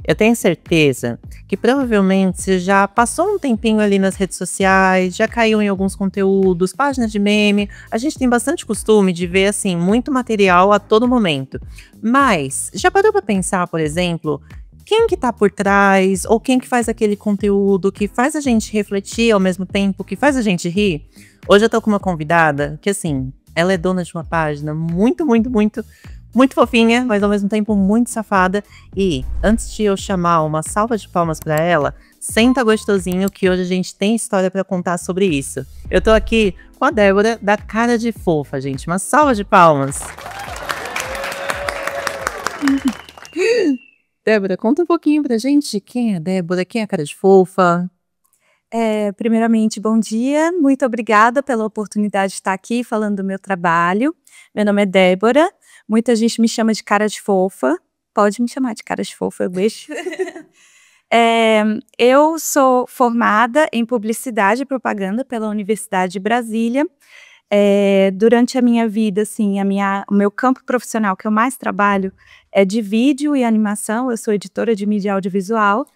Eu tenho certeza que provavelmente você já passou um tempinho ali nas redes sociais, já caiu em alguns conteúdos, páginas de meme. A gente tem bastante costume de ver, assim, muito material a todo momento. Mas, já parou pra pensar, por exemplo, quem que tá por trás, ou quem que faz aquele conteúdo que faz a gente refletir ao mesmo tempo que faz a gente rir? Hoje eu tô com uma convidada que, assim, ela é dona de uma página muito fofinha, mas ao mesmo tempo muito safada. E antes de eu chamar uma salva de palmas pra ela, senta gostosinho que hoje a gente tem história pra contar sobre isso. Eu tô aqui com a Débora da Cara de Fofa, gente. Uma salva de palmas. Débora, conta um pouquinho pra gente quem é a Débora, quem é a Cara de Fofa. Primeiramente, bom dia. Muito obrigada pela oportunidade de estar aqui falando do meu trabalho. Meu nome é Débora. Muita gente me chama de Cara de Fofa. Pode me chamar de Cara de Fofa, eu deixo. Eu sou formada em Publicidade e Propaganda pela Universidade de Brasília. Durante a minha vida, assim, o meu campo profissional que eu mais trabalho é de vídeo e animação. Eu sou editora de mídia audiovisual.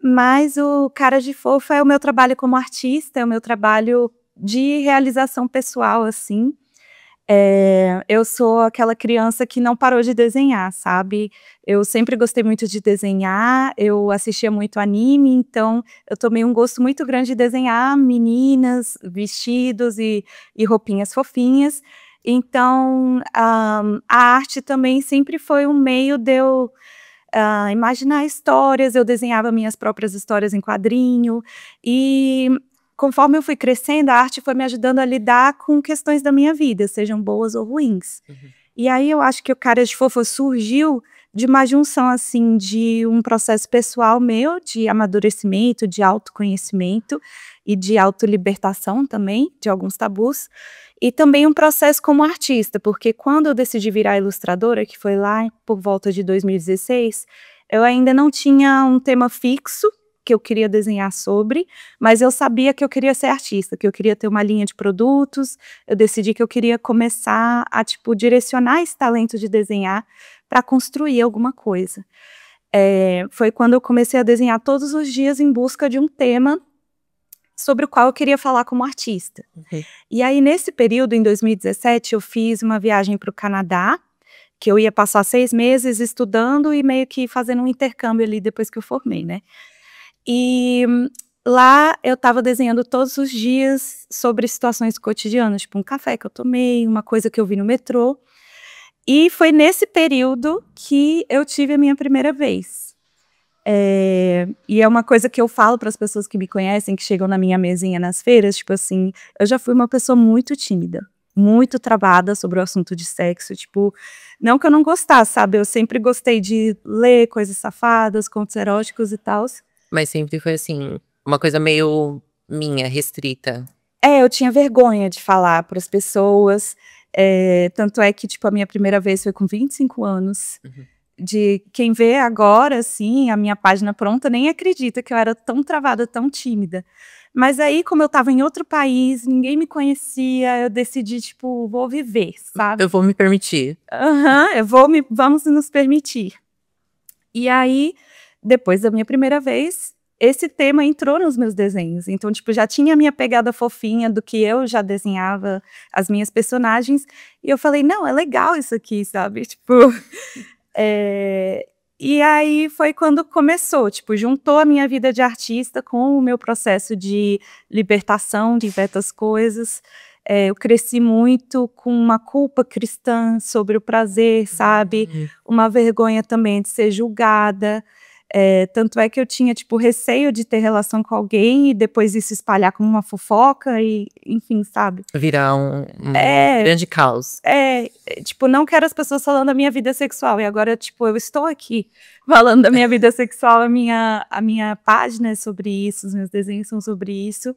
Mas o Cara de Fofa é o meu trabalho como artista, é o meu trabalho de realização pessoal, assim. Eu sou aquela criança que não parou de desenhar, sabe? Eu sempre gostei muito de desenhar, eu assistia muito anime, então eu tomei um gosto muito grande de desenhar meninas, vestidos e roupinhas fofinhas. Então, a arte também sempre foi um meio de eu imaginar histórias. Eu desenhava minhas próprias histórias em quadrinho e conforme eu fui crescendo, a arte foi me ajudando a lidar com questões da minha vida, sejam boas ou ruins. E aí eu acho que o Cara de Fofa surgiu de uma junção, assim, de um processo pessoal meu, de amadurecimento, de autoconhecimento e de autolibertação também, de alguns tabus, e também um processo como artista, porque quando eu decidi virar ilustradora, que foi lá por volta de 2016, eu ainda não tinha um tema fixo que eu queria desenhar sobre, mas eu sabia que eu queria ser artista, que eu queria ter uma linha de produtos. Eu decidi que eu queria começar a, tipo, direcionar esse talento de desenhar para construir alguma coisa. Foi quando eu comecei a desenhar todos os dias em busca de um tema sobre o qual eu queria falar como artista. E aí, nesse período, em 2017, eu fiz uma viagem para o Canadá, que eu ia passar 6 meses estudando e meio que fazendo um intercâmbio ali depois que eu formei, né? E lá eu estava desenhando todos os dias sobre situações cotidianas, tipo um café que eu tomei, uma coisa que eu vi no metrô. E foi nesse período que eu tive a minha primeira vez. E é uma coisa que eu falo para as pessoas que me conhecem, que chegam na minha mesinha nas feiras, tipo assim, eu já fui uma pessoa muito tímida, muito travada sobre o assunto de sexo, tipo, não que eu não gostasse, sabe? Eu sempre gostei de ler coisas safadas, contos eróticos e tal. Mas sempre foi assim, uma coisa meio minha, restrita. Eu tinha vergonha de falar para as pessoas, tanto é que, tipo, a minha primeira vez foi com 25 anos. De quem vê agora, assim, a minha página pronta, nem acredita que eu era tão travada, tão tímida. Mas aí, como eu estava em outro país, ninguém me conhecia, eu decidi, tipo, vou viver, sabe? Eu vou me permitir. Vamos nos permitir. E aí, depois da minha primeira vez, esse tema entrou nos meus desenhos. Então, tipo, já tinha a minha pegada fofinha do que eu já desenhava as minhas personagens. E eu falei, não, é legal isso aqui, sabe? Tipo... E aí foi quando começou, tipo, juntou a minha vida de artista com o meu processo de libertação de diversas coisas. Eu cresci muito com uma culpa cristã sobre o prazer, sabe? Uma vergonha também de ser julgada. Tanto é que eu tinha, tipo, receio de ter relação com alguém e depois isso espalhar como uma fofoca e, enfim, sabe? Virar um grande caos. Tipo, não quero as pessoas falando da minha vida sexual. E agora, tipo, eu estou aqui falando da minha vida sexual. A minha página é sobre isso, os meus desenhos são sobre isso.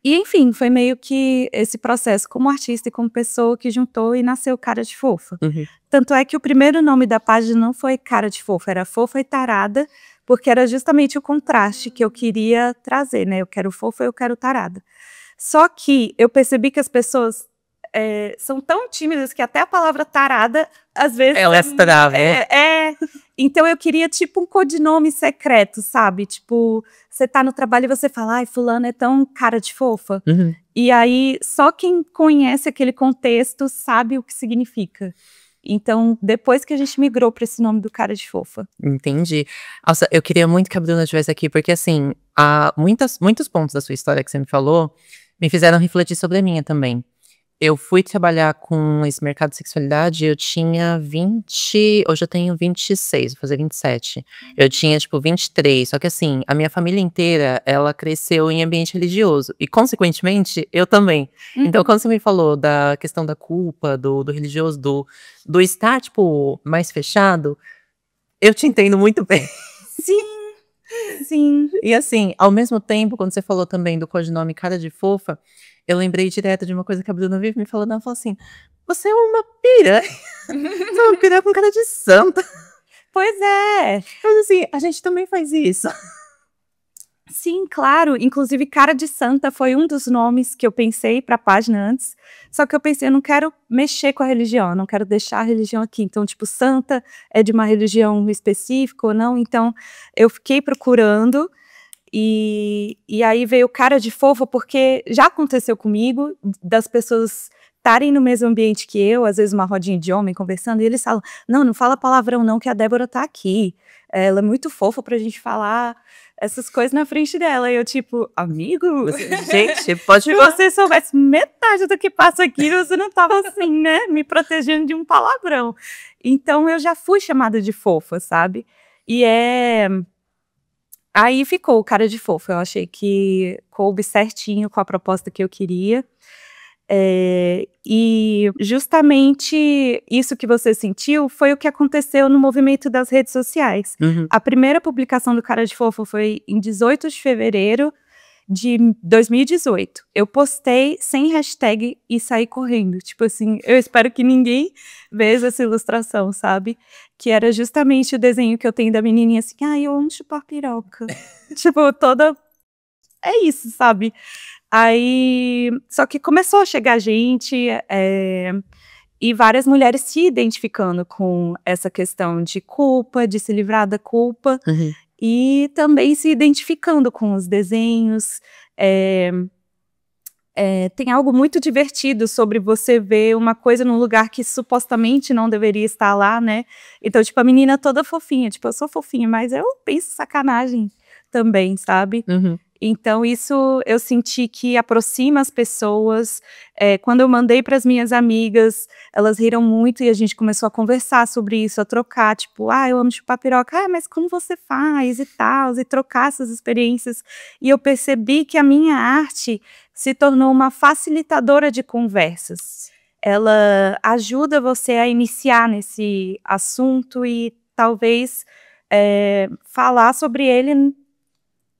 E, enfim, foi meio que esse processo como artista e como pessoa que juntou e nasceu Cara de Fofa. Tanto é que o primeiro nome da página não foi Cara de Fofa, era Fofa e Tarada, porque era justamente o contraste que eu queria trazer, né? Eu quero fofa e eu quero tarada. Só que eu percebi que as pessoas são tão tímidas que até a palavra tarada, às vezes... Ela é trava. Então eu queria tipo um codinome secreto, sabe? Tipo, você tá no trabalho e você fala, ai, fulano é tão cara de fofa. Uhum. E aí, só quem conhece aquele contexto sabe o que significa. Então, depois que a gente migrou para esse nome do cara de fofa. Entendi. Nossa, eu queria muito que a Bruna estivesse aqui, porque assim, muitos pontos da sua história que você me falou me fizeram refletir sobre a minha também. Eu fui trabalhar com esse mercado de sexualidade, eu tinha 20, hoje eu tenho 26, vou fazer 27. Eu tinha, tipo, 23, só que assim, a minha família inteira, ela cresceu em ambiente religioso, e consequentemente, eu também. Então, quando você me falou da questão da culpa, do religioso, do estar, tipo, mais fechado, eu te entendo muito bem. Sim, sim. E assim, ao mesmo tempo, quando você falou também do codinome Cara de Fofa, eu lembrei direto de uma coisa que a Bruna vive me falando. Ela falou assim: você é uma piranha. Você é uma piranha com cara de santa. Pois é. Mas assim, a gente também faz isso. Sim, claro. Inclusive, cara de santa foi um dos nomes que eu pensei para a página antes. Só que eu pensei, eu não quero mexer com a religião, eu não quero deixar a religião aqui. Então, tipo, santa é de uma religião específica ou não. Então, eu fiquei procurando. E aí veio cara de fofa, porque já aconteceu comigo, das pessoas estarem no mesmo ambiente que eu, às vezes uma rodinha de homem conversando, e eles falam, não fala palavrão não, que a Débora tá aqui. Ela é muito fofa pra gente falar essas coisas na frente dela. E eu tipo, amigo, Gente, pode se você soubesse metade do que passa aqui, você não tava assim, né, me protegendo de um palavrão. Então eu já fui chamada de fofa, sabe? E aí ficou o cara de fofa, eu achei que coube certinho com a proposta que eu queria. E justamente isso que você sentiu foi o que aconteceu no movimento das redes sociais. Uhum. A primeira publicação do cara de fofa foi em 18 de fevereiro de 2018. Eu postei sem hashtag e saí correndo. Tipo assim, eu espero que ninguém veja essa ilustração, sabe? Que era justamente o desenho que eu tenho da menininha assim, ai, eu amo chupar piroca. Tipo, toda... É isso, sabe? Aí, só que começou a chegar gente, e várias mulheres se identificando com essa questão de culpa, de se livrar da culpa. Uhum. E também se identificando com os desenhos. Tem algo muito divertido sobre você ver uma coisa num lugar que supostamente não deveria estar lá, né? Então, tipo, a menina toda fofinha. Tipo, eu sou fofinha, mas eu penso sacanagem também, sabe? Uhum. Então, isso eu senti que aproxima as pessoas. Quando eu mandei para as minhas amigas, elas riram muito e a gente começou a conversar sobre isso, a trocar, tipo, eu amo chupar piroca, mas como você faz e tal, e trocar essas experiências. E eu percebi que a minha arte se tornou uma facilitadora de conversas. Ela ajuda você a iniciar nesse assunto e talvez falar sobre ele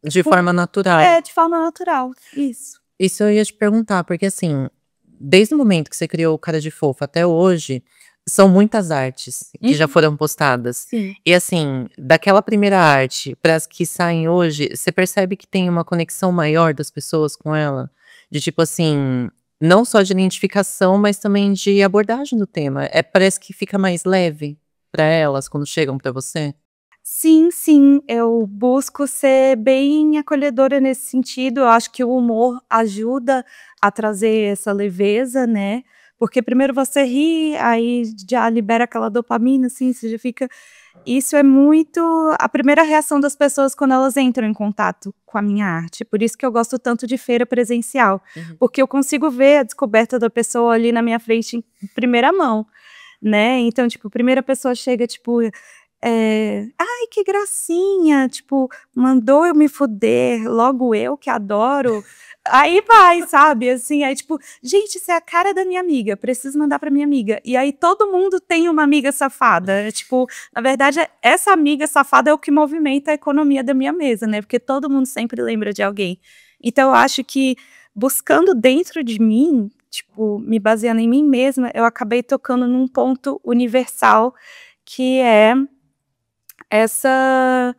De forma natural. de forma natural, isso. Isso eu ia te perguntar, porque assim, desde o momento que você criou o Cara de Fofa até hoje, são muitas artes que já foram postadas. Sim. E assim, daquela primeira arte para as que saem hoje, você percebe que tem uma conexão maior das pessoas com ela? De tipo assim, não só de identificação, mas também de abordagem do tema. Parece que fica mais leve para elas quando chegam para você? Sim, sim, eu busco ser bem acolhedora nesse sentido. Eu acho que o humor ajuda a trazer essa leveza, né? Porque primeiro você ri, aí já libera aquela dopamina, assim, você já fica. Isso é muito a primeira reação das pessoas quando elas entram em contato com a minha arte. Por isso que eu gosto tanto de feira presencial, porque eu consigo ver a descoberta da pessoa ali na minha frente em primeira mão, né? Então, tipo, a primeira pessoa chega, tipo, ai, que gracinha, tipo, mandou eu me fuder, logo eu que adoro. Aí vai, sabe, assim, aí tipo, gente, isso é a cara da minha amiga, preciso mandar pra minha amiga. E aí todo mundo tem uma amiga safada, tipo, na verdade, essa amiga safada é o que movimenta a economia da minha mesa, né, porque todo mundo sempre lembra de alguém. Então eu acho que buscando dentro de mim, tipo, me baseando em mim mesma, eu acabei tocando num ponto universal, que é essa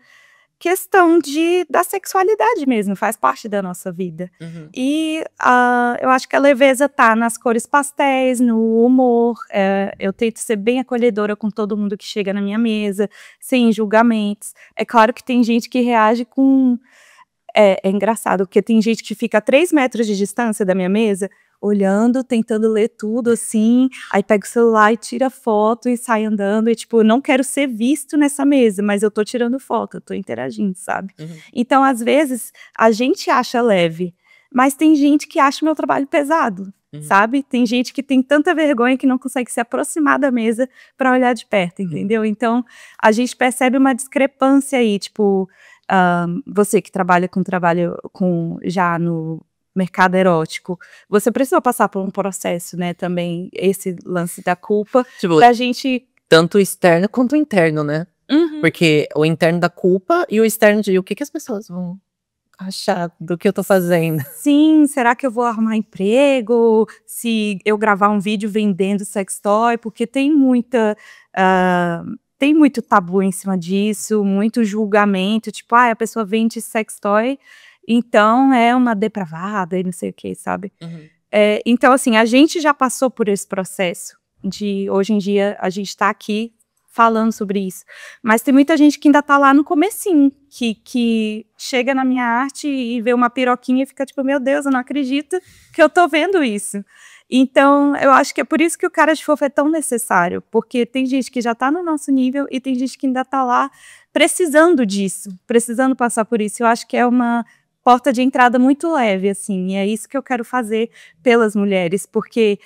questão da sexualidade mesmo, faz parte da nossa vida. E eu acho que a leveza tá nas cores pastéis, no humor. Eu tento ser bem acolhedora com todo mundo que chega na minha mesa, sem julgamentos. É claro que tem gente que reage com... É engraçado, porque tem gente que fica a 3 metros de distância da minha mesa, olhando, tentando ler tudo, assim, aí pega o celular e tira foto e sai andando, e tipo, não quero ser visto nessa mesa, mas eu tô tirando foto, eu tô interagindo, sabe? Então, às vezes, a gente acha leve, mas tem gente que acha o meu trabalho pesado, sabe? Tem gente que tem tanta vergonha que não consegue se aproximar da mesa para olhar de perto, entendeu? Então, a gente percebe uma discrepância aí, tipo, você que trabalha já no mercado erótico, você precisou passar por um processo, né, também, esse lance da culpa, Tipo, pra gente... tanto externo quanto interno, né? Porque o interno da culpa e o externo de o que as pessoas vão achar do que eu tô fazendo. Sim, será que eu vou arrumar emprego? Se eu gravar um vídeo vendendo sextoy? Porque tem muito tabu em cima disso, muito julgamento, tipo, a pessoa vende sextoy, então é uma depravada e não sei o que, sabe? Então, assim, a gente já passou por esse processo de, hoje em dia, a gente tá aqui falando sobre isso. Mas tem muita gente que ainda tá lá no comecinho, que chega na minha arte e vê uma piroquinha e fica tipo, meu Deus, eu não acredito que eu tô vendo isso. Então, eu acho que é por isso que o Cara de Fofo é tão necessário, porque tem gente que já tá no nosso nível e tem gente que ainda tá lá precisando disso, precisando passar por isso. Eu acho que é uma porta de entrada muito leve, assim, e é isso que eu quero fazer pelas mulheres, porque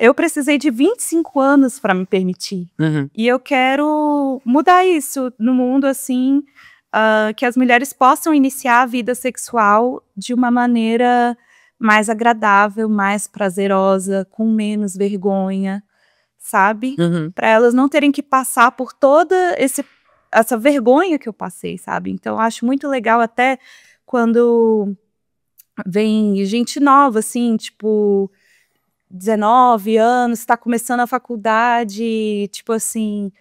eu precisei de 25 anos para me permitir, e eu quero mudar isso no mundo, assim, que as mulheres possam iniciar a vida sexual de uma maneira mais agradável, mais prazerosa, com menos vergonha, sabe? Para elas não terem que passar por toda essa vergonha que eu passei, sabe? Então, eu acho muito legal até quando vem gente nova, assim, tipo, 19 anos, está começando a faculdade, tipo assim,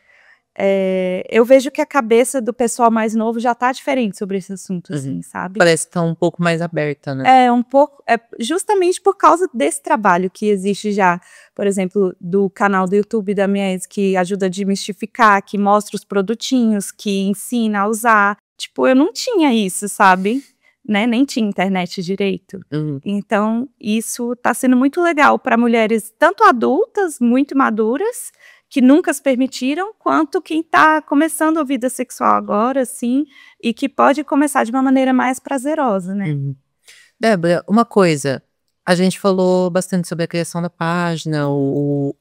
eu vejo que a cabeça do pessoal mais novo já tá diferente sobre esse assunto, assim, sabe? Parece que tá um pouco mais aberta, né? Um pouco, justamente por causa desse trabalho que existe já, por exemplo, do canal do YouTube da minha ex, que ajuda a desmistificar, que mostra os produtinhos, que ensina a usar. Tipo, eu não tinha isso, sabe? Né? Nem tinha internet direito. Então, isso tá sendo muito legal para mulheres, tanto adultas, muito maduras, que nunca se permitiram, quanto quem está começando a vida sexual agora, assim, e que pode começar de uma maneira mais prazerosa, né? Débora, uma coisa, a gente falou bastante sobre a criação da página, o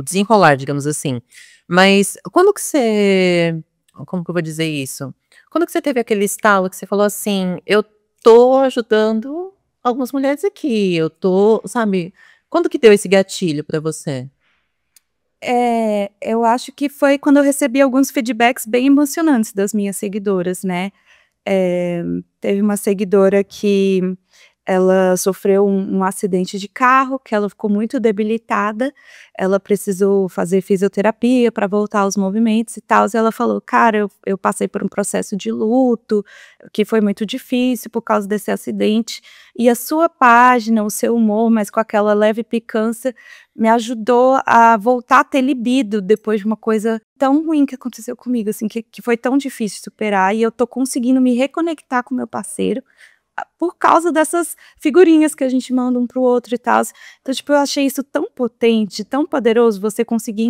desenrolar, digamos assim, mas quando que você, como que eu vou dizer isso? Quando que você teve aquele estalo que você falou assim, eu tô ajudando algumas mulheres aqui, eu tô, sabe, quando que deu esse gatilho pra você? Eu acho que foi quando eu recebi alguns feedbacks bem emocionantes das minhas seguidoras, né? Teve uma seguidora que ela sofreu um acidente de carro, que ela ficou muito debilitada, ela precisou fazer fisioterapia para voltar aos movimentos e tal, e ela falou, cara, eu passei por um processo de luto, que foi muito difícil por causa desse acidente, e a sua página, o seu humor, mas com aquela leve picância, me ajudou a voltar a ter libido depois de uma coisa tão ruim que aconteceu comigo, assim, que foi tão difícil superar, e eu tô conseguindo me reconectar com meu parceiro, por causa dessas figurinhas que a gente manda um pro outro e tal. Então, tipo, eu achei isso tão potente, tão poderoso, você conseguir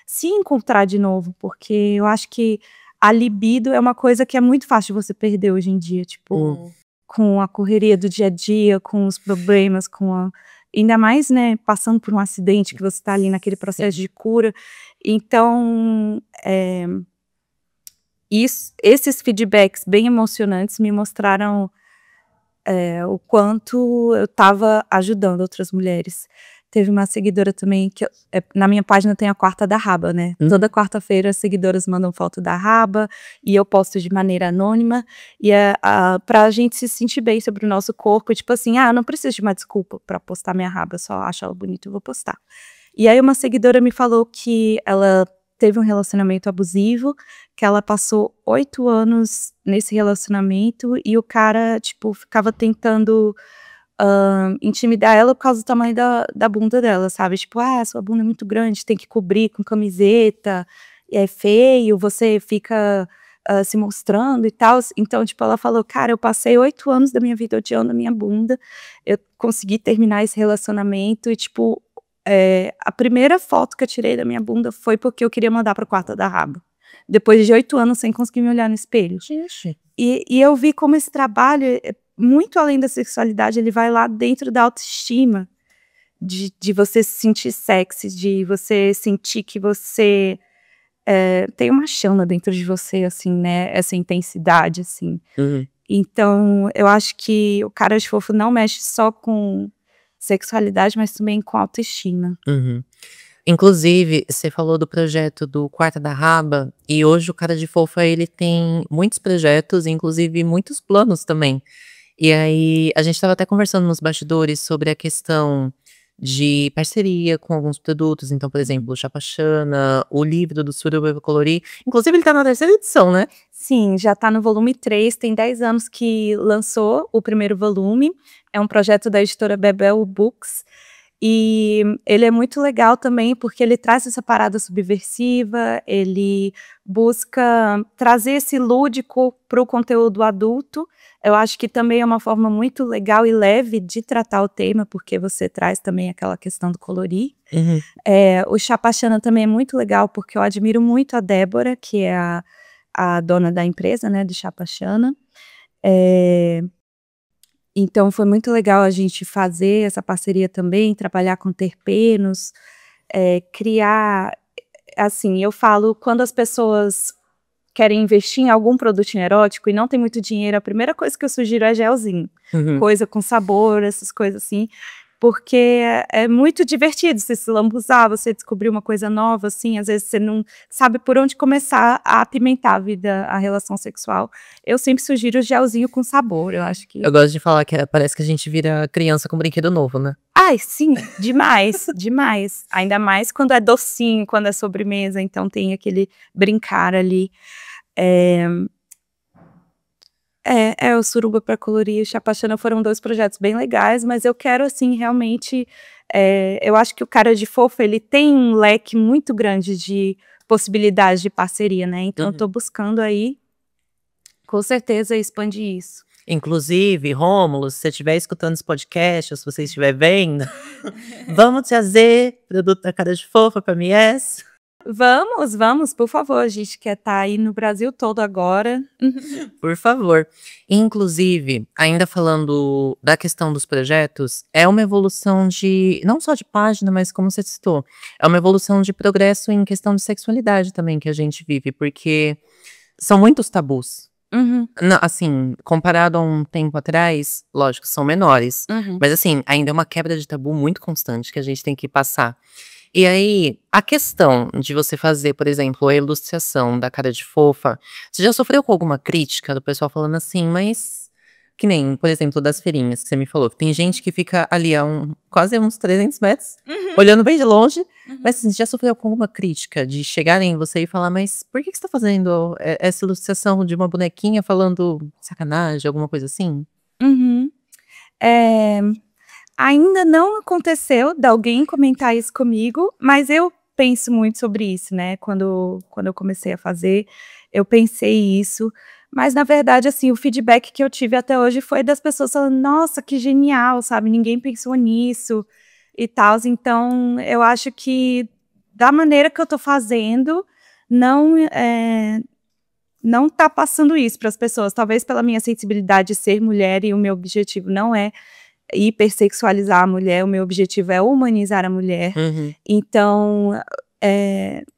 se encontrar de novo, porque eu acho que a libido é uma coisa que é muito fácil de você perder hoje em dia, tipo, com a correria do dia a dia, com os problemas, ainda mais, né, passando por um acidente que você tá ali naquele processo de cura. Então, esses feedbacks bem emocionantes me mostraram o quanto eu estava ajudando outras mulheres. Teve uma seguidora também, que na minha página tem a quarta da raba, né? Toda quarta-feira as seguidoras mandam foto da raba e eu posto de maneira anônima, e pra gente se sentir bem sobre o nosso corpo, tipo assim, eu não preciso de uma desculpa pra postar minha raba, eu só acho ela bonita e vou postar. E aí uma seguidora me falou que ela teve um relacionamento abusivo, que ela passou 8 anos nesse relacionamento e o cara, tipo, ficava tentando intimidar ela por causa do tamanho da bunda dela, sabe? Tipo, sua bunda é muito grande, tem que cobrir com camiseta, é feio, você fica se mostrando e tal. Então, tipo, ela falou, cara, eu passei 8 anos da minha vida odiando a minha bunda, eu consegui terminar esse relacionamento e, tipo, a primeira foto que eu tirei da minha bunda foi porque eu queria mandar pro quarto da raba. Depois de 8 anos sem conseguir me olhar no espelho. Gente. E eu vi como esse trabalho, muito além da sexualidade, ele vai lá dentro da autoestima, de você se sentir sexy, de você sentir que você tem uma chama dentro de você, assim, né? Essa intensidade, assim. Uhum. Então, eu acho que o Cara de Fofo não mexe só com sexualidade, mas também com autoestima. Uhum. Inclusive, você falou do projeto do Quarta da Raba, e hoje o Cara de Fofa, ele tem muitos projetos, inclusive muitos planos também. E aí, a gente estava até conversando nos bastidores sobre a questão de parceria com alguns produtos. Então, por exemplo, o Chapachana, o livro do Suruba pra Colorir. Inclusive, ele tá na 3ª edição, né? Sim, já tá no volume 3, tem 10 anos que lançou o primeiro volume. É um projeto da editora Bebel Books. E ele é muito legal também porque ele traz essa parada subversiva, ele busca trazer esse lúdico para o conteúdo adulto. Eu acho que também é uma forma muito legal e leve de tratar o tema, porque você traz também aquela questão do colorir. Uhum. O Chapachana também é muito legal porque eu admiro muito a Débora, que é a dona da empresa, né, de Chapachana. Então foi muito legal a gente fazer essa parceria também, trabalhar com terpenos, criar, assim, eu falo, quando as pessoas querem investir em algum produtinho erótico e não tem muito dinheiro, a primeira coisa que eu sugiro é gelzinho, Uhum. coisa com sabor, essas coisas assim, porque é muito divertido você se lambuzar, você descobrir uma coisa nova, assim, às vezes você não sabe por onde começar a apimentar a vida, a relação sexual. Eu sempre sugiro gelzinho com sabor, eu acho que... Eu gosto de falar que parece que a gente vira criança com brinquedo novo, né? Ai, sim, demais, demais. Ainda mais quando é docinho, quando é sobremesa, então tem aquele brincar ali. O Suruba pra Colorir e o Chapachana foram 2 projetos bem legais, mas eu quero, assim, realmente, eu acho que o Cara de Fofo, ele tem um leque muito grande de possibilidades de parceria, né, então eu tô buscando aí, com certeza, expandir isso. Inclusive, Rômulo, se você estiver escutando esse podcast, ou se você estiver vendo, vamos trazer produto da Cara de Fofa pra Mies? Vamos, por favor, a gente quer estar aí no Brasil todo agora. Por favor. Inclusive, ainda falando da questão dos projetos, é uma evolução de, não só de página, mas como você citou, é uma evolução de progresso em questão de sexualidade também que a gente vive, porque são muitos tabus. Assim, comparado a um tempo atrás, lógico, são menores. Mas assim, ainda é uma quebra de tabu muito constante que a gente tem que passar. E aí, a questão de você fazer, por exemplo, a ilustração da Cara de Fofa, você já sofreu com alguma crítica do pessoal falando assim, mas... Que nem, por exemplo, das feirinhas que você me falou, que tem gente que fica ali a quase uns 300 metros, olhando bem de longe, mas assim, você já sofreu com alguma crítica de chegarem em você e falar, mas por que você tá fazendo essa ilustração de uma bonequinha falando sacanagem, alguma coisa assim? Ainda não aconteceu de alguém comentar isso comigo, mas eu penso muito sobre isso, né, quando eu comecei a fazer, eu pensei isso, mas na verdade, assim, o feedback que eu tive até hoje foi das pessoas falando: "Nossa, que genial", sabe, "ninguém pensou nisso", e tals. Então, eu acho que da maneira que eu tô fazendo, não, não tá passando isso para as pessoas, talvez pela minha sensibilidade de ser mulher e o meu objetivo não é hipersexualizar a mulher, o meu objetivo é humanizar a mulher. Então,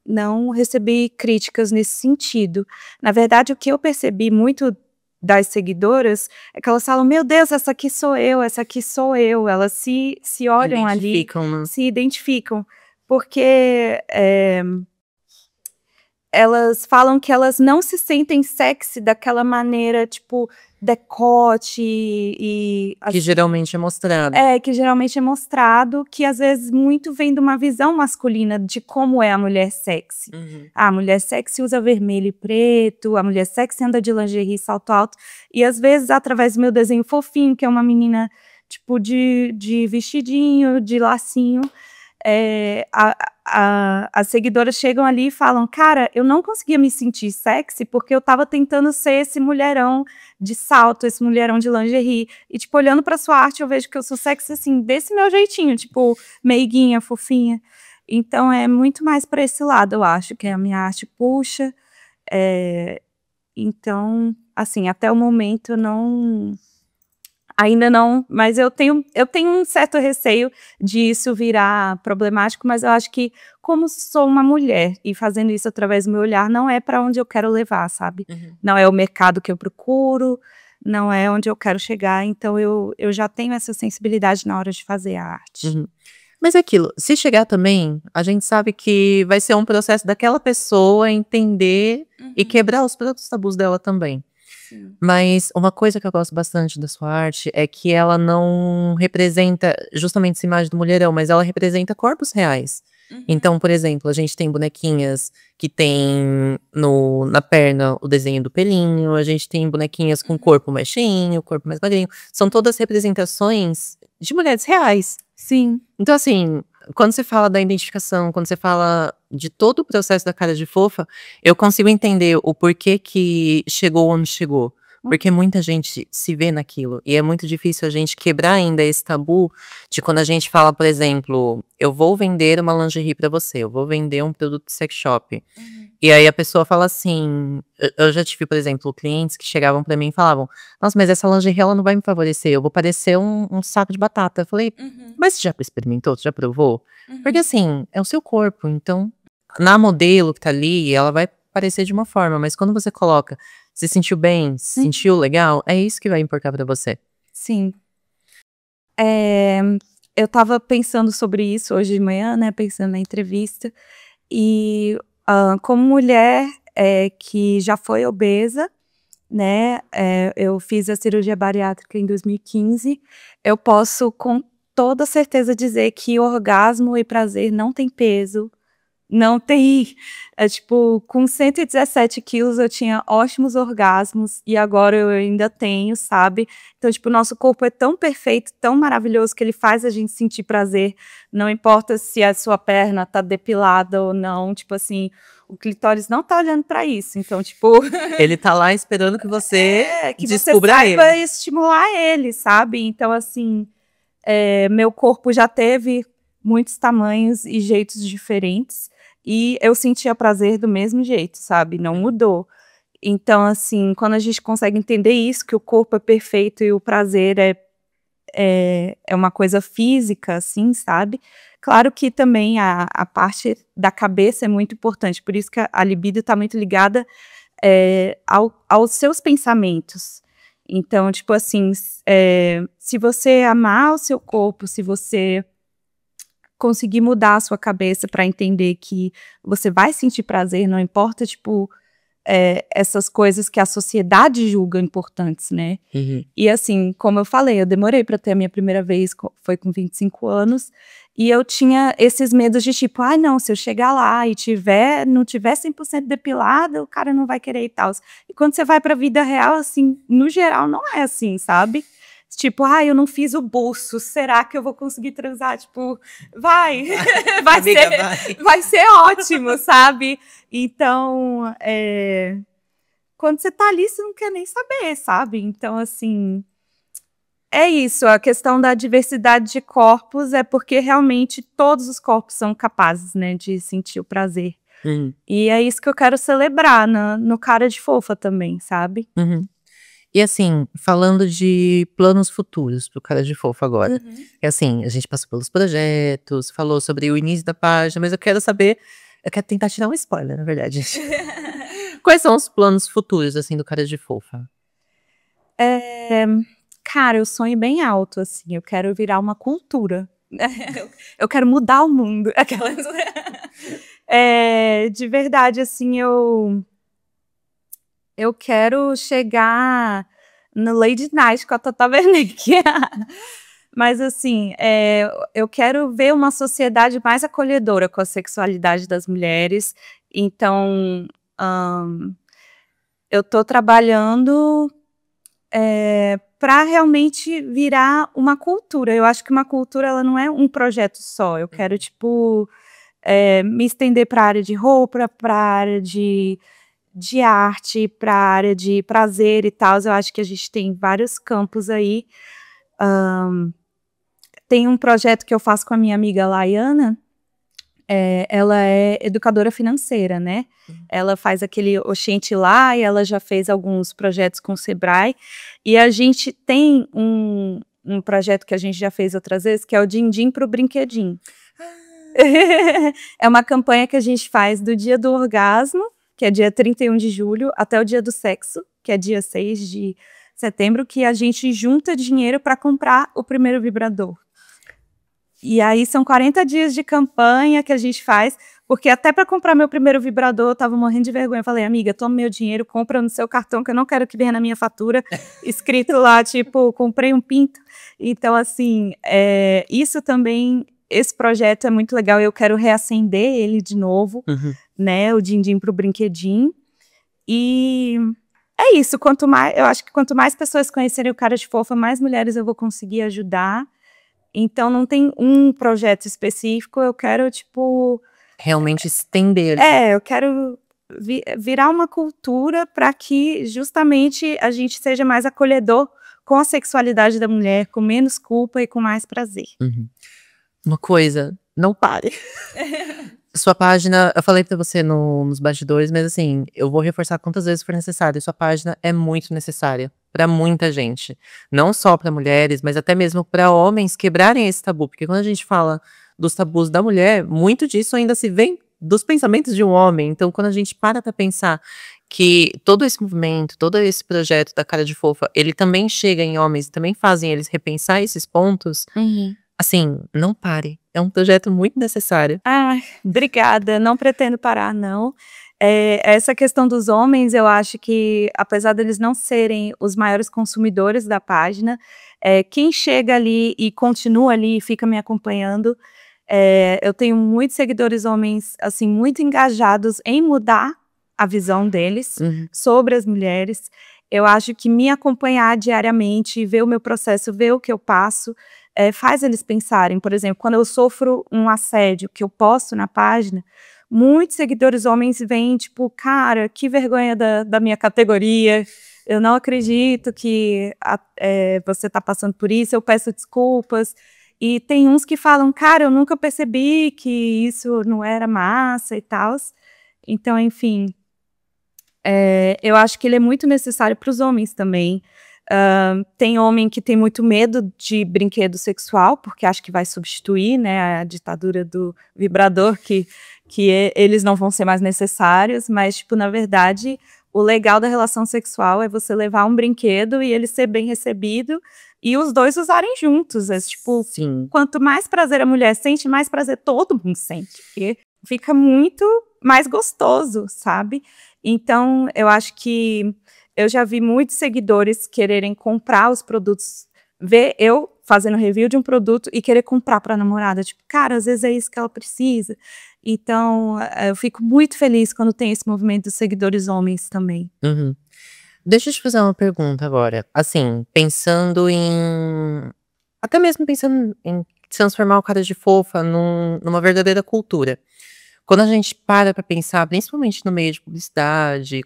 não recebi críticas nesse sentido. Na verdade, o que eu percebi muito das seguidoras é que elas falam: "Meu Deus, essa aqui sou eu, essa aqui sou eu". Elas se olham ali, Identificam, né? se identificam, porque elas falam que elas não se sentem sexy daquela maneira, tipo, decote e Que geralmente é mostrado. que geralmente é mostrado, que às vezes muito vem de uma visão masculina de como é a mulher sexy. A mulher sexy usa vermelho e preto, a mulher sexy anda de lingerie e salto alto, e às vezes através do meu desenho fofinho, que é uma menina tipo de vestidinho, de lacinho, as seguidoras chegam ali e falam, cara, eu não conseguia me sentir sexy porque eu tava tentando ser esse mulherão de salto, esse mulherão de lingerie, e tipo, olhando pra sua arte eu vejo que eu sou sexy assim, desse meu jeitinho, tipo, meiguinha, fofinha. Então é muito mais pra esse lado, eu acho, que a minha arte puxa. Então, assim, até o momento eu não... Ainda não, mas eu tenho um certo receio disso virar problemático, mas eu acho que, como sou uma mulher e fazendo isso através do meu olhar, não é para onde eu quero levar, sabe? Não é o mercado que eu procuro, não é onde eu quero chegar, então eu já tenho essa sensibilidade na hora de fazer a arte. Mas é aquilo, se chegar também, a gente sabe que vai ser um processo daquela pessoa entender e quebrar os próprios tabus dela também. Mas uma coisa que eu gosto bastante da sua arte é que ela não representa justamente essa imagem do mulherão, mas ela representa corpos reais. Então, por exemplo, a gente tem bonequinhas que tem na perna o desenho do pelinho, a gente tem bonequinhas com corpo mais cheinho, corpo mais magrinho. São todas representações de mulheres reais. Sim. Então, assim, quando você fala da identificação, quando você fala de todo o processo da Cara de Fofa, eu consigo entender o porquê que chegou onde chegou. Porque muita gente se vê naquilo. E é muito difícil a gente quebrar ainda esse tabu de quando a gente fala, por exemplo, eu vou vender uma lingerie pra você, eu vou vender um produto de sex shop. E aí a pessoa fala assim, eu já tive, por exemplo, clientes que chegavam pra mim e falavam, nossa, mas essa lingerie ela não vai me favorecer, eu vou parecer um saco de batata. Eu falei, mas você já experimentou, você já provou? Porque assim, é o seu corpo, então na modelo que tá ali, ela vai parecer de uma forma, mas quando você coloca, se sentiu bem, se sentiu legal, é isso que vai importar pra você. Sim. Eu tava pensando sobre isso hoje de manhã, né, pensando na entrevista, e como mulher que já foi obesa, né, eu fiz a cirurgia bariátrica em 2015, eu posso com toda certeza dizer que orgasmo e prazer não tem peso, não tem, tipo, com 117 quilos eu tinha ótimos orgasmos e agora eu ainda tenho, sabe? Então, tipo, o nosso corpo é tão perfeito, tão maravilhoso que ele faz a gente sentir prazer, não importa se a sua perna tá depilada ou não, tipo assim, o clitóris não tá olhando pra isso, então, tipo... Ele tá lá esperando que você que descubra você saiba ele. estimular ele, sabe? Então, assim, meu corpo já teve muitos tamanhos e jeitos diferentes, e eu sentia prazer do mesmo jeito, sabe? Não mudou. Então, assim, quando a gente consegue entender isso, que o corpo é perfeito e o prazer é uma coisa física, assim, sabe? Claro que também a parte da cabeça é muito importante, por isso que a libido está muito ligada aos seus pensamentos. Então, tipo assim, se você amar o seu corpo, se você conseguir mudar a sua cabeça para entender que você vai sentir prazer, não importa, tipo, essas coisas que a sociedade julga importantes, né? E assim, como eu falei, eu demorei para ter a minha primeira vez, foi com 25 anos, e eu tinha esses medos de tipo, ai não, se eu chegar lá e não tiver 100% depilada, o cara não vai querer e tal. E quando você vai pra vida real, assim, no geral, não é assim, sabe? Tipo, eu não fiz o buço, será que eu vou conseguir transar? Tipo, vai ser ótimo, sabe? Então, quando você tá ali, você não quer nem saber, sabe? Então, assim, é isso, a questão da diversidade de corpos é porque realmente todos os corpos são capazes, né, de sentir o prazer. E é isso que eu quero celebrar no Cara de Fofa também, sabe? E assim, falando de planos futuros pro Cara de Fofa agora. É assim, a gente passou pelos projetos, falou sobre o início da página, mas eu quero tentar tirar um spoiler, na verdade. Quais são os planos futuros, assim, do Cara de Fofa? Cara, eu sonho bem alto, assim, eu quero virar uma cultura. Eu quero mudar o mundo. Aquelas... de verdade, assim, eu quero chegar no Lady Night com a Tata Werneck. Mas, assim, eu quero ver uma sociedade mais acolhedora com a sexualidade das mulheres. Então, eu estou trabalhando para realmente virar uma cultura. Eu acho que uma cultura, ela não é um projeto só. Eu quero, tipo, me estender para a área de roupa, para a área de arte, para a área de prazer e tal. Eu acho que a gente tem vários campos aí. Tem um projeto que eu faço com a minha amiga Laiana, ela é educadora financeira, né? Ela faz aquele Oxente lá e ela já fez alguns projetos com o Sebrae. E a gente tem um projeto que a gente já fez outras vezes, que é o Din-Din pro Brinquedinho. É uma campanha que a gente faz do dia do orgasmo, que é dia 31 de julho, até o dia do sexo, que é dia 6 de setembro, que a gente junta dinheiro para comprar o primeiro vibrador. E aí são 40 dias de campanha que a gente faz, porque até para comprar meu primeiro vibrador eu tava morrendo de vergonha. Eu falei, amiga, toma meu dinheiro, compra no seu cartão, que eu não quero que venha na minha fatura, escrito lá, tipo, comprei um pinto. Então, assim, isso também, esse projeto é muito legal, eu quero reacender ele de novo, né, o Din-Din pro Brinquedinho. E é isso, eu acho que quanto mais pessoas conhecerem o Cara de Fofa, mais mulheres eu vou conseguir ajudar. Então, não tem um projeto específico, eu quero, tipo... Realmente estender. Eu quero virar uma cultura para que, justamente, a gente seja mais acolhedor com a sexualidade da mulher, com menos culpa e com mais prazer. Uma coisa, não pare. Sua página, eu falei pra você nos bastidores, mas assim, eu vou reforçar quantas vezes for necessário. Sua página é muito necessária pra muita gente. Não só pra mulheres, mas até mesmo pra homens quebrarem esse tabu. Porque quando a gente fala dos tabus da mulher, muito disso ainda se vem dos pensamentos de um homem. Então, quando a gente para pra pensar que todo esse movimento, todo esse projeto da Cara de Fofa, ele também chega em homens, também fazem eles repensar esses pontos, assim, não pare. É um projeto muito necessário. Obrigada. Não pretendo parar, não. Essa questão dos homens, eu acho que, apesar deles não serem os maiores consumidores da página, quem chega ali e continua ali e fica me acompanhando, eu tenho muitos seguidores homens, assim, muito engajados em mudar a visão deles sobre as mulheres. Eu acho que me acompanhar diariamente, ver o meu processo, ver o que eu passo, faz eles pensarem. Por exemplo, quando eu sofro um assédio que eu posto na página, muitos seguidores homens vêm, tipo, cara, que vergonha da minha categoria, eu não acredito que você está passando por isso, eu peço desculpas. E tem uns que falam, cara, eu nunca percebi que isso não era massa e tal. Então, enfim, eu acho que ele é muito necessário para os homens também. Tem homem que tem muito medo de brinquedo sexual, porque acha que vai substituir, né, a ditadura do vibrador, que eles não vão ser mais necessários, mas, tipo, na verdade, o legal da relação sexual é você levar um brinquedo e ele ser bem recebido e os dois usarem juntos. Tipo, Sim. Quanto mais prazer a mulher sente, mais prazer todo mundo sente, porque fica muito mais gostoso, sabe? Então, eu acho que eu já vi muitos seguidores quererem comprar os produtos, ver eu fazendo review de um produto e querer comprar para a namorada. Tipo, cara, às vezes é isso que ela precisa. Então, eu fico muito feliz quando tem esse movimento dos seguidores homens também. Deixa eu te fazer uma pergunta agora. Assim, pensando em... Até mesmo pensando em transformar o Cara de Fofa numa verdadeira cultura. Quando a gente para pra pensar, principalmente no meio de publicidade,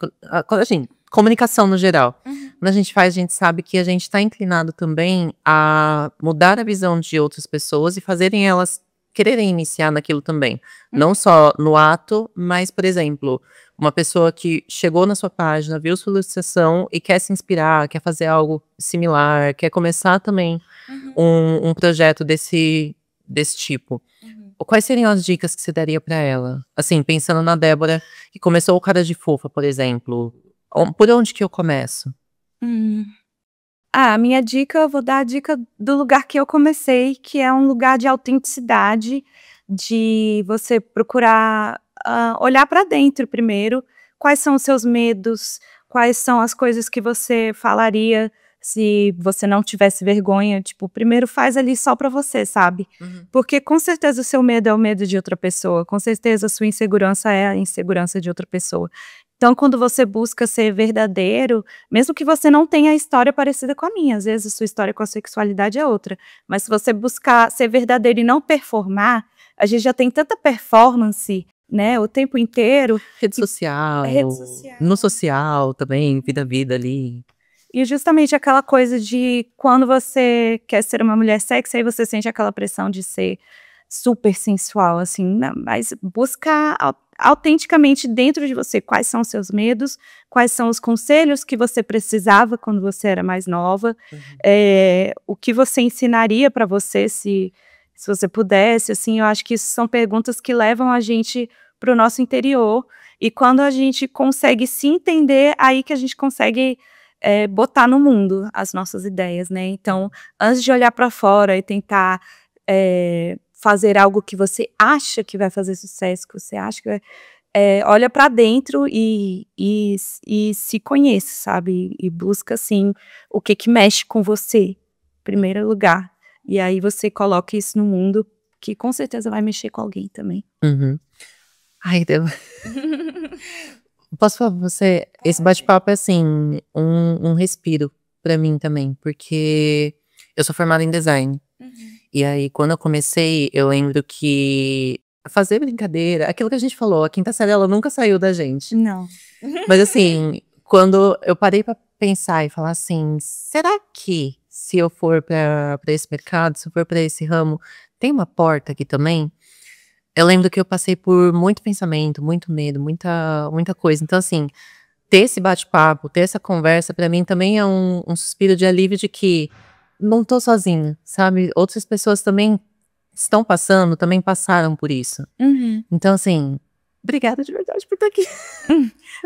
quando a gente, comunicação no geral, quando a gente faz, a gente sabe que a gente está inclinado também a mudar a visão de outras pessoas e fazerem elas quererem iniciar naquilo também. Não só no ato, mas, por exemplo, uma pessoa que chegou na sua página, viu sua ilustração e quer se inspirar, quer fazer algo similar, quer começar também um projeto desse tipo. Quais seriam as dicas que você daria pra ela? Assim, pensando na Débora, que começou o Cara de Fofa, por exemplo. Por onde que eu começo? A minha dica, eu vou dar a dica do lugar que eu comecei, que é um lugar de autenticidade, de você procurar olhar para dentro primeiro, quais são os seus medos, quais são as coisas que você falaria se você não tivesse vergonha, tipo, primeiro faz ali só pra você, sabe? Porque com certeza o seu medo é o medo de outra pessoa, com certeza a sua insegurança é a insegurança de outra pessoa. Então, quando você busca ser verdadeiro, mesmo que você não tenha a história parecida com a minha, às vezes a sua história com a sexualidade é outra, mas se você buscar ser verdadeiro e não performar, a gente já tem tanta performance, né, o tempo inteiro. Rede social, no social também, vida ali. E justamente aquela coisa de quando você quer ser uma mulher sexy, aí você sente aquela pressão de ser super sensual, assim, não, mas buscar autenticamente dentro de você quais são os seus medos, quais são os conselhos que você precisava quando você era mais nova, o que você ensinaria para você se você pudesse, assim, eu acho que isso são perguntas que levam a gente para o nosso interior, e quando a gente consegue se entender, aí que a gente consegue botar no mundo as nossas ideias, né? Então, antes de olhar para fora e tentar fazer algo que você acha que vai fazer sucesso, que você acha que vai, olha para dentro e se conhece, sabe? E busca, assim, o que mexe com você, em primeiro lugar. E aí você coloca isso no mundo, que com certeza vai mexer com alguém também. Ai, Deus. Posso falar pra você? Esse bate-papo é assim, um respiro pra mim também, porque eu sou formada em design. E aí, quando eu comecei, eu lembro que fazer brincadeira, aquilo que a gente falou, a quinta série, ela nunca saiu da gente. Não. Mas assim, quando eu parei pra pensar e falar assim, será que se eu for pra esse mercado, se eu for pra esse ramo, tem uma porta aqui também? Eu lembro que eu passei por muito pensamento, muito medo, muita coisa. Então, assim, ter esse bate-papo, ter essa conversa, pra mim também é um suspiro de alívio de que não tô sozinha, sabe? Outras pessoas também estão passando, também passaram por isso. Então, assim, obrigada de verdade por estar aqui.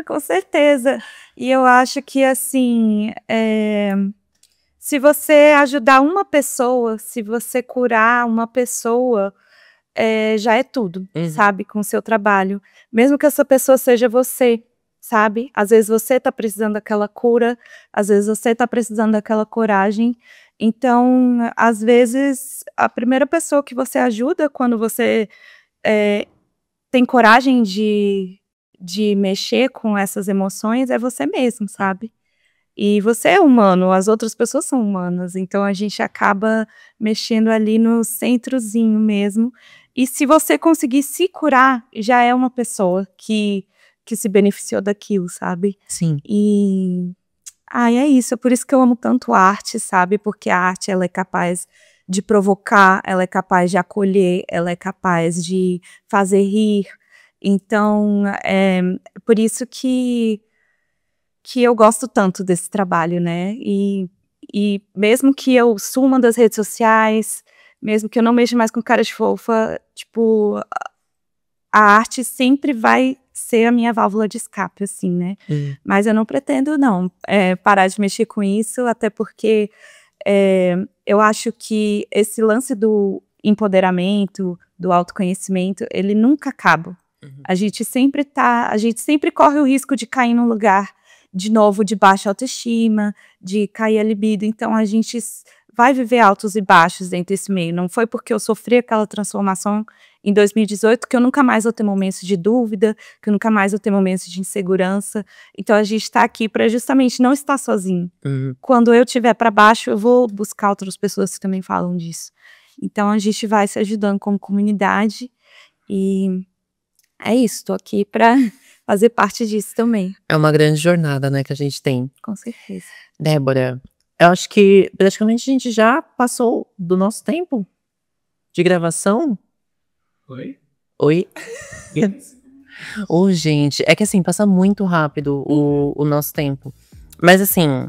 Com certeza. E eu acho que, assim, se você ajudar uma pessoa, se você curar uma pessoa, já é tudo, sabe? Com o seu trabalho. Mesmo que essa pessoa seja você, sabe? Às vezes você tá precisando daquela cura, às vezes você tá precisando daquela coragem. Então, às vezes, a primeira pessoa que você ajuda quando você tem coragem de mexer com essas emoções é você mesmo, sabe? E você é humano, as outras pessoas são humanas, então a gente acaba mexendo ali no centrozinho mesmo. E se você conseguir se curar, já é uma pessoa que se beneficiou daquilo, sabe? Sim. E é isso, é por isso que eu amo tanto a arte, sabe? Porque a arte, ela é capaz de provocar, ela é capaz de acolher, ela é capaz de fazer rir. Então, é por isso que eu gosto tanto desse trabalho, né? E mesmo que eu suma das redes sociais, mesmo que eu não mexa mais com cara de fofa, tipo, a arte sempre vai ser a minha válvula de escape, assim, né? Mas eu não pretendo, não, parar de mexer com isso, até porque eu acho que esse lance do empoderamento, do autoconhecimento, ele nunca acaba. A gente sempre corre o risco de cair num lugar, de novo, de baixa autoestima, de cair a libido. Então, a gente vai viver altos e baixos dentro desse meio. Não foi porque eu sofri aquela transformação em 2018 que eu nunca mais vou ter momentos de dúvida, que eu nunca mais vou ter momentos de insegurança. Então, a gente está aqui para justamente não estar sozinho. Quando eu estiver para baixo, eu vou buscar outras pessoas que também falam disso. Então, a gente vai se ajudando como comunidade e é isso, estou aqui para fazer parte disso também. É uma grande jornada, né, que a gente tem. Com certeza. Débora, eu acho que praticamente a gente já passou do nosso tempo de gravação. Oi? Gente, é que assim, passa muito rápido o nosso tempo. Mas assim,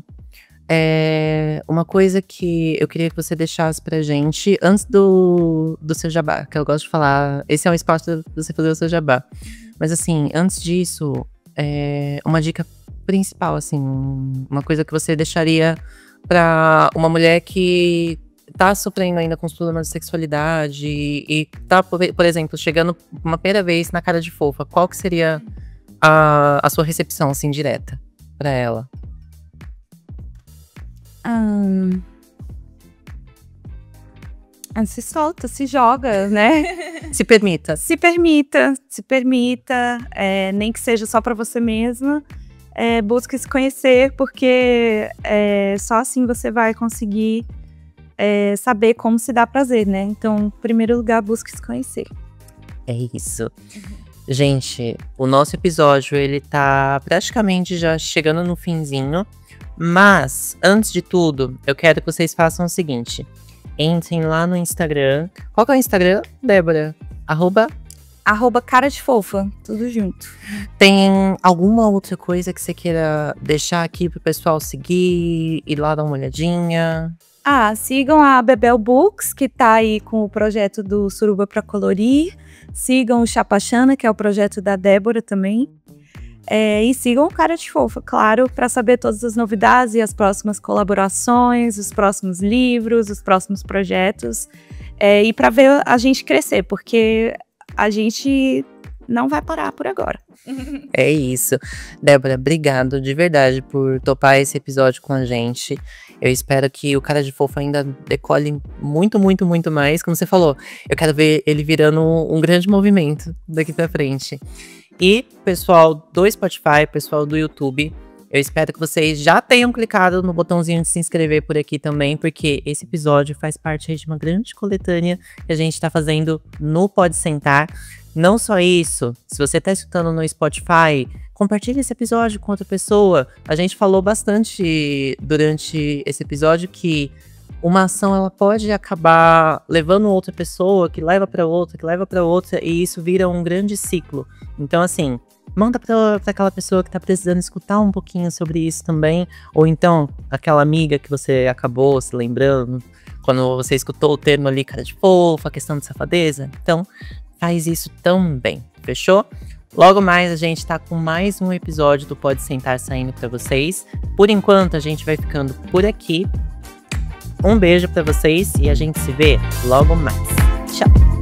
uma coisa que eu queria que você deixasse pra gente, antes do seu jabá, que eu gosto de falar, esse é um espaço pra você fazer o seu jabá. Mas assim, antes disso, uma dica principal, assim, uma coisa que você deixaria pra uma mulher que tá sofrendo ainda com os problemas de sexualidade e tá, por exemplo, chegando uma primeira vez na cara de fofa, qual que seria a sua recepção, assim, direta pra ela? Se solta, se joga, né? Se permita. Se permita, nem que seja só para você mesma. Busque se conhecer, porque só assim você vai conseguir saber como se dá prazer, né? Então, em primeiro lugar, busque se conhecer. É isso. Gente, o nosso episódio, ele tá praticamente já chegando no finzinho. Mas, antes de tudo, eu quero que vocês façam o seguinte. Entrem lá no Instagram. Qual que é o Instagram, Débora? @cara de fofa, tudo junto. Tem alguma outra coisa que você queira deixar aqui pro pessoal seguir, ir lá dar uma olhadinha? Sigam a Bebel Books, que tá aí com o projeto do Suruba pra Colorir. Sigam o Chapachana, que é o projeto da Débora também. E sigam o Cara de Fofa, claro, para saber todas as novidades e as próximas colaborações, os próximos livros, os próximos projetos. E para ver a gente crescer, porque a gente não vai parar por agora. É isso. Débora, obrigado de verdade por topar esse episódio com a gente. Eu espero que o Cara de Fofa ainda decole muito, muito, muito mais. Como você falou, eu quero ver ele virando um grande movimento daqui pra frente. E, pessoal do Spotify, pessoal do YouTube, eu espero que vocês já tenham clicado no botãozinho de se inscrever por aqui também, porque esse episódio faz parte aí de uma grande coletânea que a gente tá fazendo no Pode Sentar. Não só isso, se você tá escutando no Spotify, compartilhe esse episódio com outra pessoa. A gente falou bastante durante esse episódio que uma ação ela pode acabar levando outra pessoa, que leva para outra, que leva para outra, e isso vira um grande ciclo. Então, assim, manda pra aquela pessoa que tá precisando escutar um pouquinho sobre isso também, ou então aquela amiga que você acabou se lembrando quando você escutou o termo ali, cara de fofa, a questão de safadeza. Então, faz isso também, fechou? Logo mais a gente tá com mais um episódio do Pode Sentar saindo pra vocês. Por enquanto a gente vai ficando por aqui. Um beijo pra vocês e a gente se vê logo mais. Tchau!